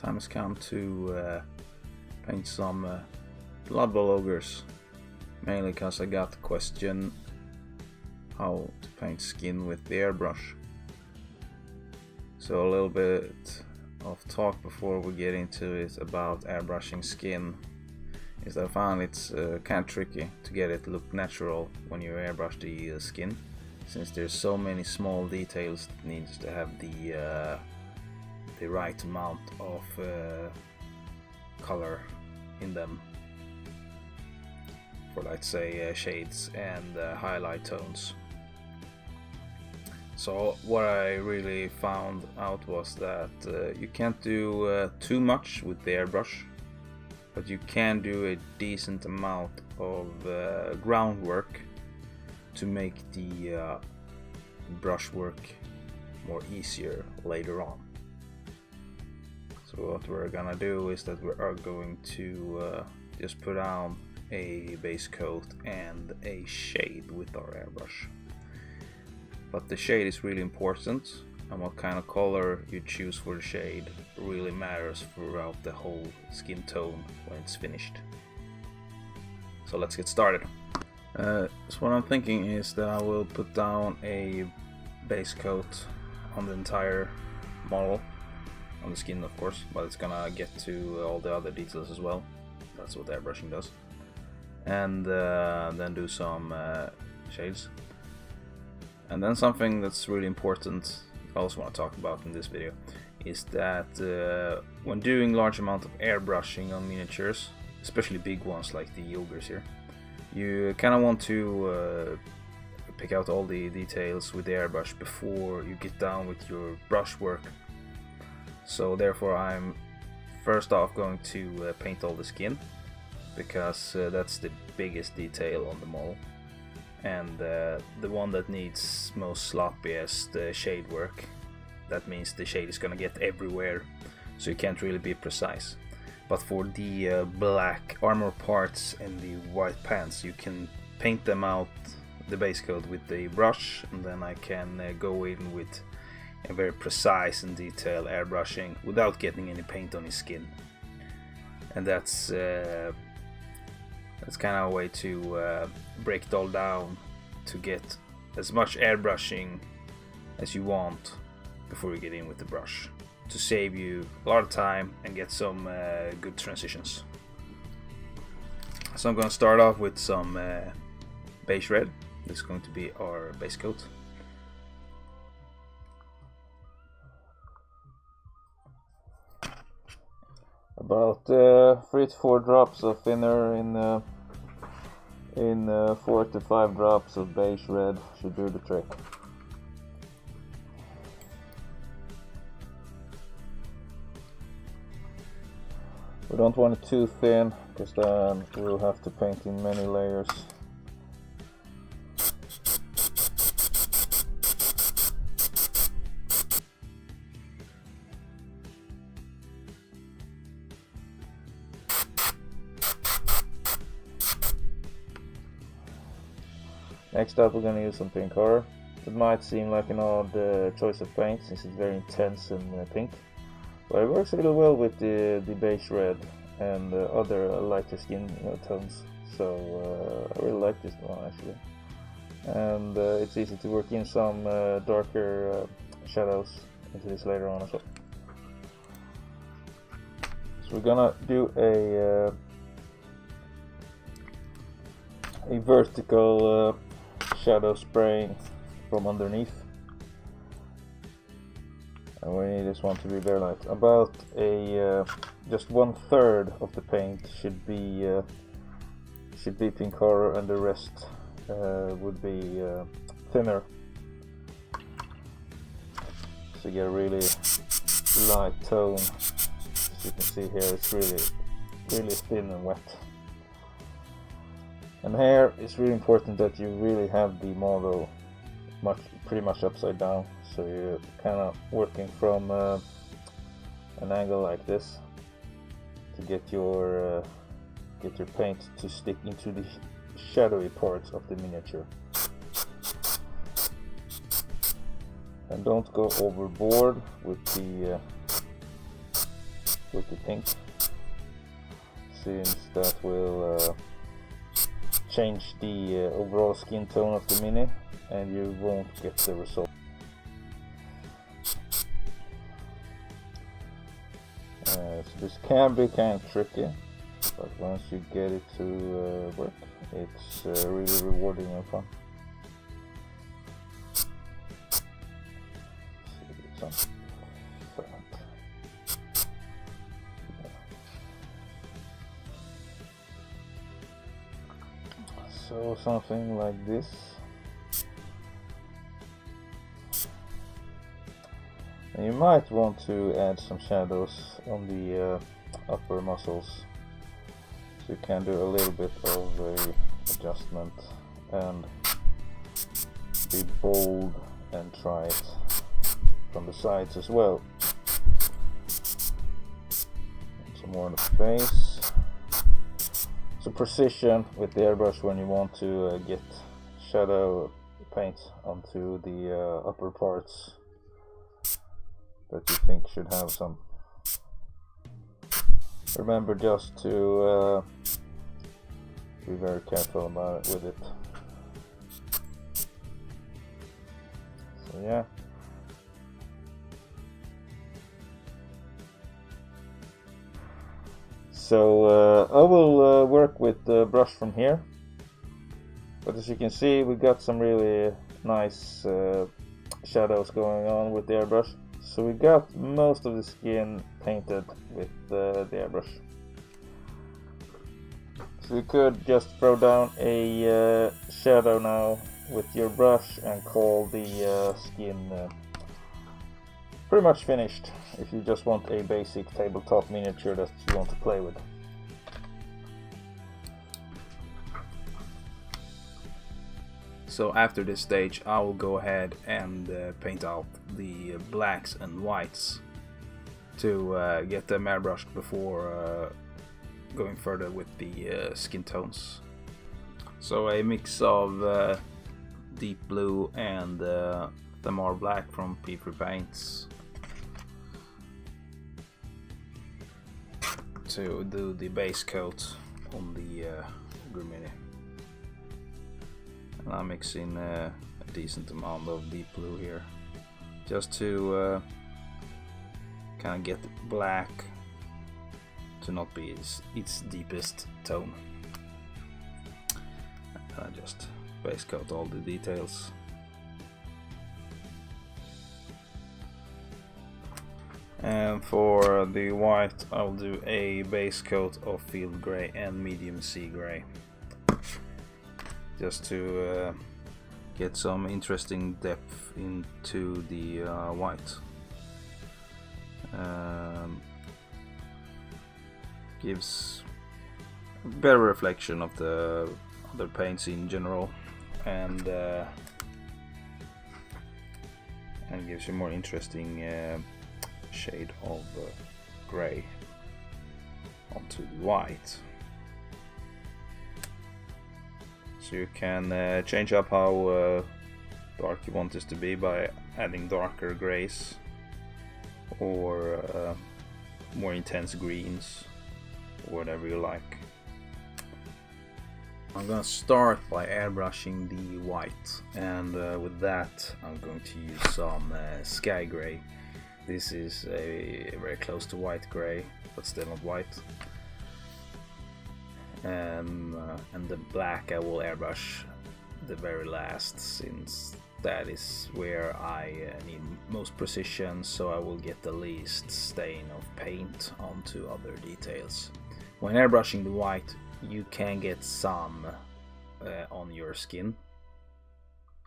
time has come to paint some Blood Bowl ogres, mainly because I got the question how to paint skin with the airbrush. So a little bit of talk before we get into it about airbrushing skin is that I found it's kind of tricky to get it to look natural when you airbrush the skin, since there's so many small details that needs to have the right amount of color in them for, let's say, shades and highlight tones. So what I really found out was that you can't do too much with the airbrush, but you can do a decent amount of groundwork to make the brushwork more easier later on. So what we're gonna do is that we are going to just put on a base coat and a shade with our airbrush. But the shade is really important, and what kind of color you choose for the shade really matters throughout the whole skin tone when it's finished. So let's get started. So what I'm thinking is that I will put down a base coat on the entire model, on the skin of course, but it's gonna get to all the other details as well. That's what airbrushing does. And then do some shades. And then something that's really important I also want to talk about in this video is that when doing large amount of airbrushing on miniatures, especially big ones like the ogres here, you kind of want to pick out all the details with the airbrush before you get down with your brush work. So therefore I'm first off going to paint all the skin, because that's the biggest detail on the model, and the one that needs most sloppiest shade work. That means the shade is gonna get everywhere, so you can't really be precise. But for the black armor parts and the white pants, you can paint them out, the base coat, with the brush, and then I can go in with a very precise and detailed airbrushing without getting any paint on his skin. And that's kind of a way to break it all down to get as much airbrushing as you want before you get in with the brush, to save you a lot of time and get some good transitions. So I'm going to start off with some beige red. This is going to be our base coat. About 3 to 4 drops of thinner in 4 to 5 drops of beige red should do the trick. We don't want it too thin, because then we'll have to paint in many layers. Next up we're going to use some pink color. It might seem like an odd choice of paint since it's very intense and pink, but it works really well with the beige red and other lighter skin tones. So I really like this one actually, and it's easy to work in some darker shadows into this later on as well. So we're gonna do a vertical shadow spraying from underneath, and we need this one to be very light. About just 1/3 of the paint should be pink color, and the rest would be thinner. So you get a really light tone. As you can see here, it's really thin and wet. And here it's really important that you really have the model pretty much upside down, so you're kind of working from an angle like this to get your paint to stick into the shadowy parts of the miniature. And don't go overboard with the with the pink, since that will change the overall skin tone of the mini and you won't get the result. So this can be kind of tricky, but once you get it to work, it's really rewarding and fun. So something like this. And you might want to add some shadows on the upper muscles, so you can do a little bit of a adjustment and be bold and try it from the sides as well. And some more on the face. So precision with the airbrush when you want to get shadow paint onto the upper parts that you think should have some. Remember just to be very careful about it with it. So yeah. So I will work with the brush from here, but as you can see we got some really nice shadows going on with the airbrush. So we got most of the skin painted with the airbrush. So you could just throw down a shadow now with your brush and call the skin pretty much finished, if you just want a basic tabletop miniature that you want to play with. So after this stage I will go ahead and paint out the blacks and whites to get them airbrushed before going further with the skin tones. So a mix of deep blue and Thamar black from P3 Paints to do the base coat on the ogre mini. And I'm mixing a decent amount of deep blue here, just to kind of get the black to not be its deepest tone. And I just base coat all the details. And for the white I'll do a base coat of field grey and medium sea grey, just to get some interesting depth into the white. Gives a better reflection of the other paints in general, and gives you more interesting shade of grey onto the white. So you can change up how dark you want this to be by adding darker greys or more intense greens, or whatever you like. I'm gonna start by airbrushing the white, and with that I'm going to use some sky grey. This is a very close to white grey, but still not white. And the black I will airbrush the very last, since that is where I need most precision, so I will get the least stain of paint onto other details. When airbrushing the white you can get some on your skin.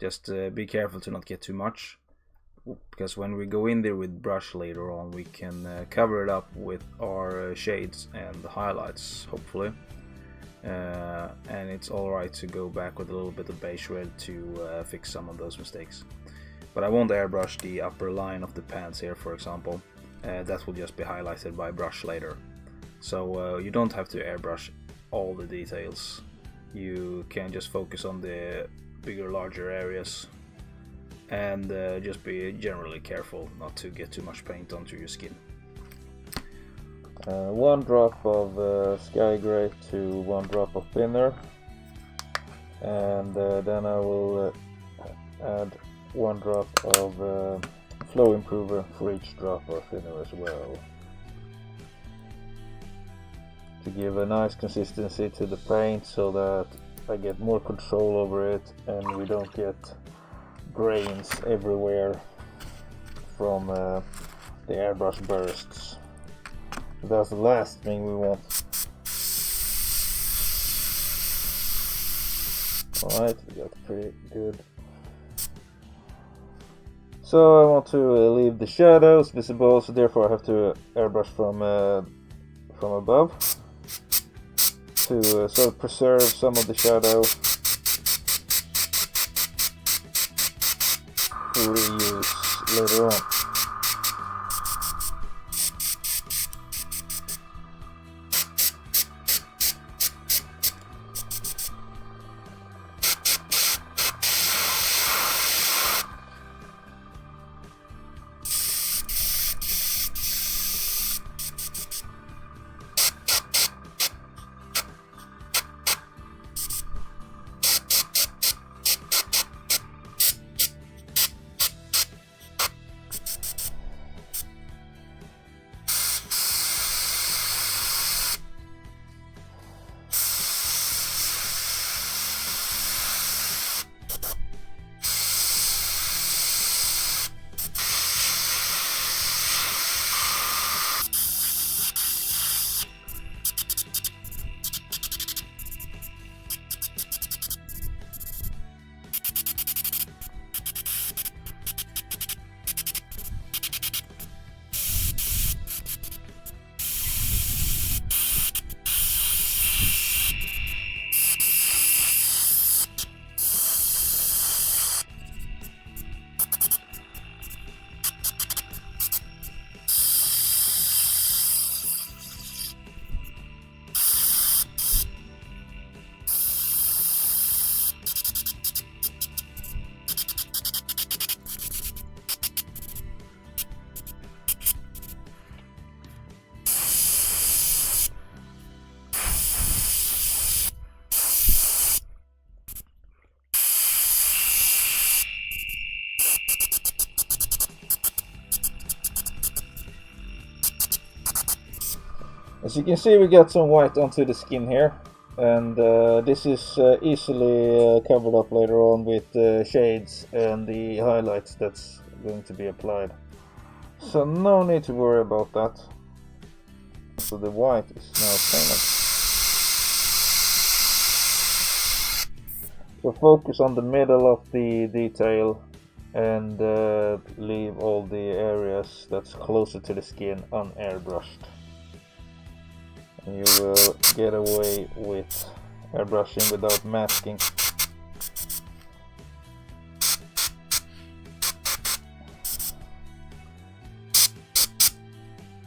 Just be careful to not get too much, because when we go in there with brush later on we can cover it up with our shades and the highlights, hopefully. And it's alright to go back with a little bit of base red to fix some of those mistakes. But I won't airbrush the upper line of the pants here, for example. That will just be highlighted by brush later. So you don't have to airbrush all the details. You can just focus on the bigger, larger areas, and just be generally careful not to get too much paint onto your skin. 1 drop of sky gray to 1 drop of thinner, and then I will add 1 drop of flow improver for each drop of thinner as well, to give a nice consistency to the paint so that I get more control over it and we don't get grains everywhere from the airbrush bursts. That's the last thing we want. Alright, we got pretty good. So I want to leave the shadows visible, so therefore I have to airbrush from above to sort of preserve some of the shadow to reuse later on. As you can see, we got some white onto the skin here, and this is easily covered up later on with shades and the highlights that's going to be applied. So no need to worry about that. So the white is now painted. So focus on the middle of the detail and leave all the areas that's closer to the skin unairbrushed. And you will get away with airbrushing without masking.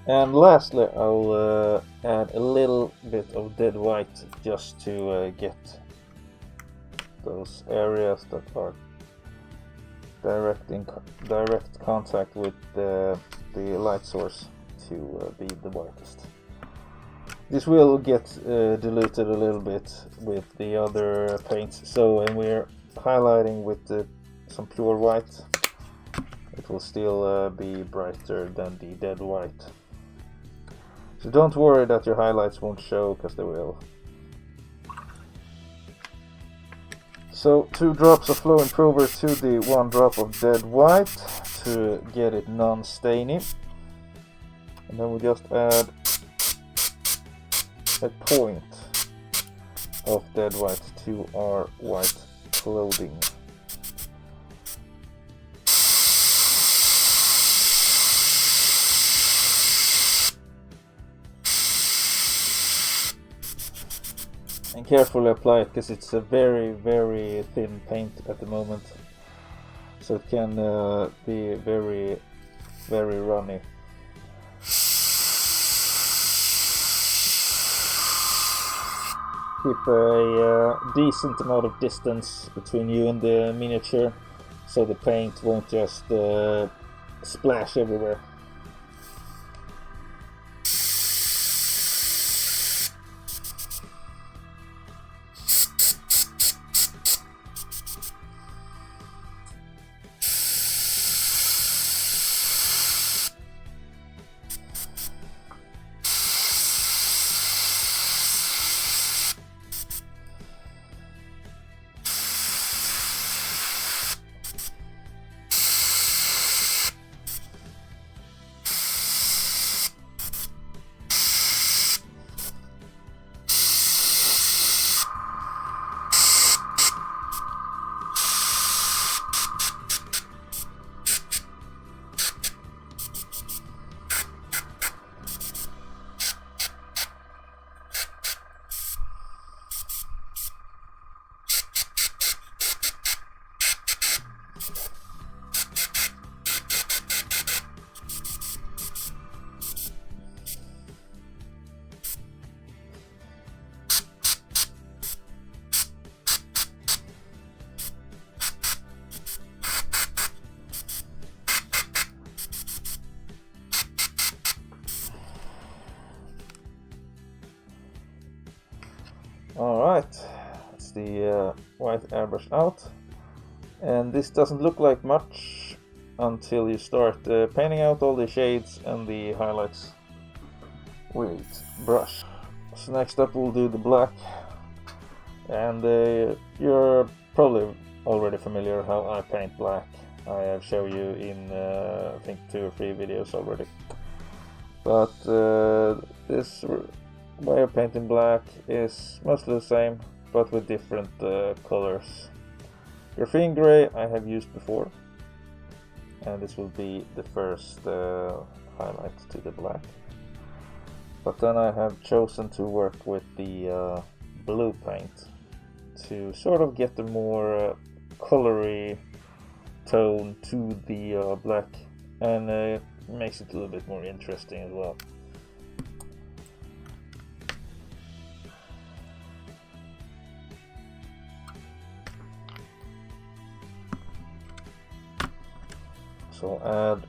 And lastly, I'll add a little bit of dead white just to get those areas that are direct contact with the light source to be the whitest. This will get diluted a little bit with the other paints, so when we're highlighting with some pure white, it will still be brighter than the dead white. So don't worry that your highlights won't show, because they will. So 2 drops of flow improver to the 1 drop of dead white to get it non-stainy, and then we just add a point of dead white to our white clothing. And carefully apply it, because it's a very, very thin paint at the moment, so it can be very, very runny. Keep a decent amount of distance between you and the miniature, so the paint won't just splash everywhere. the white airbrush out, and this doesn't look like much until you start painting out all the shades and the highlights with brush. So next up we'll do the black, and you're probably already familiar how I paint black. I have shown you in I think 2 or 3 videos already. But this way of painting black is mostly the same, but with different colors. Graphene gray I have used before, and this will be the first highlight to the black. But then I have chosen to work with the blue paint to sort of get the more colory tone to the black, and makes it a little bit more interesting as well. So add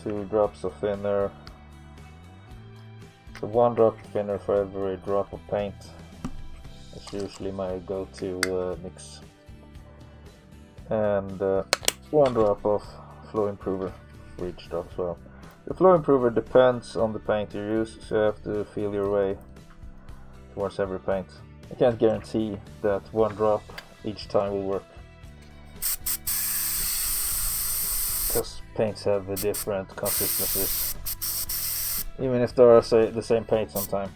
2 drops of thinner, so 1 drop of thinner for every drop of paint. That's usually my go-to mix. And 1 drop of flow improver for each drop as well. The flow improver depends on the paint you use, so you have to feel your way towards every paint. I can't guarantee that 1 drop each time will work, because paints have different consistencies, even if they are the same paint sometimes.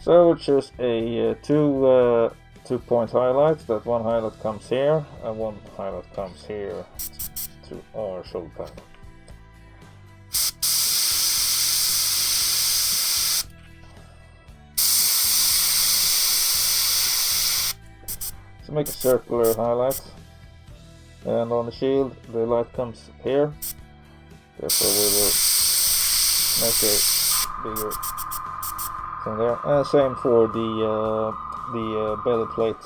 So we'll choose a 2-point highlight. That 1 highlight comes here and 1 highlight comes here to our shoulder pad. So make a circular highlight, and on the shield the light comes here, therefore we will make a bigger thing there, and same for the belly plate.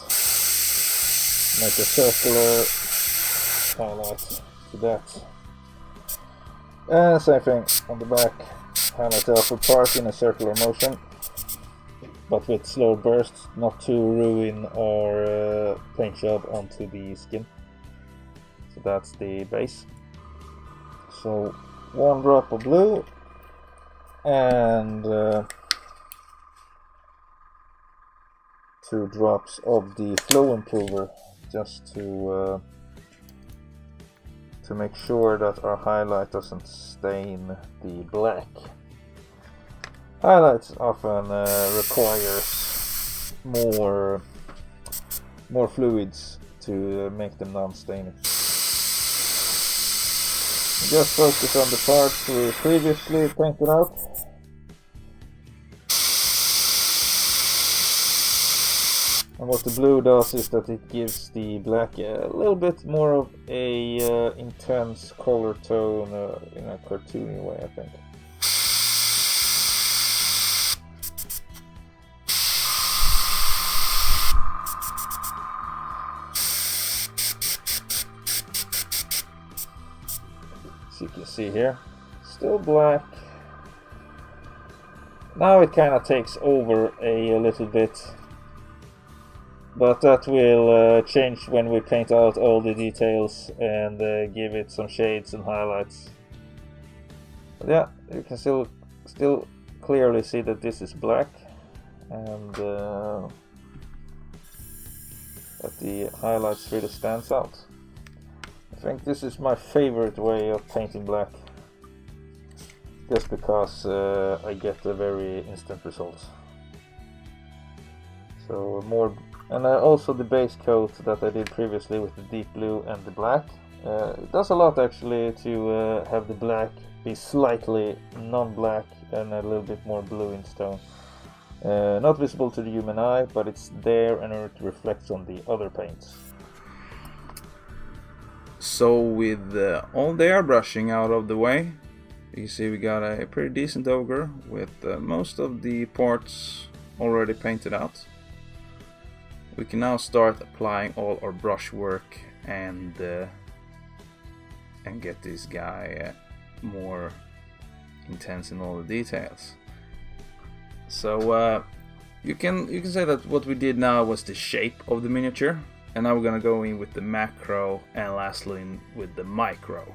Make a circular highlight to that, and same thing on the back. Highlight the upper part in a circular motion, but with slow bursts, not to ruin our paint job onto the skin. So that's the base. So 1 drop of blue and 2 drops of the flow improver, just to make sure that our highlight doesn't stain the black. Highlights often requires more fluids to make them non-staining. Just focus on the parts we previously painted out. And what the blue does is that it gives the black a little bit more of a intense color tone in a cartoony way, I think. As you can see here, still black. Now it kind of takes over a little bit, but that will change when we paint out all the details and give it some shades and highlights. But yeah, you can still clearly see that this is black, and that the highlights really stands out. I think this is my favorite way of painting black, just because I get a very instant result. So more. And also the base coat that I did previously with the deep blue and the black. It does a lot actually to have the black be slightly non-black and a little bit more blue in stone. Not visible to the human eye, but it's there and it reflects on the other paints. So with all the airbrushing out of the way, you see we got a pretty decent ogre with most of the parts already painted out. We can now start applying all our brush work and get this guy more intense in all the details. So You can say that what we did now was the shape of the miniature, and now we're gonna go in with the macro and lastly in with the micro.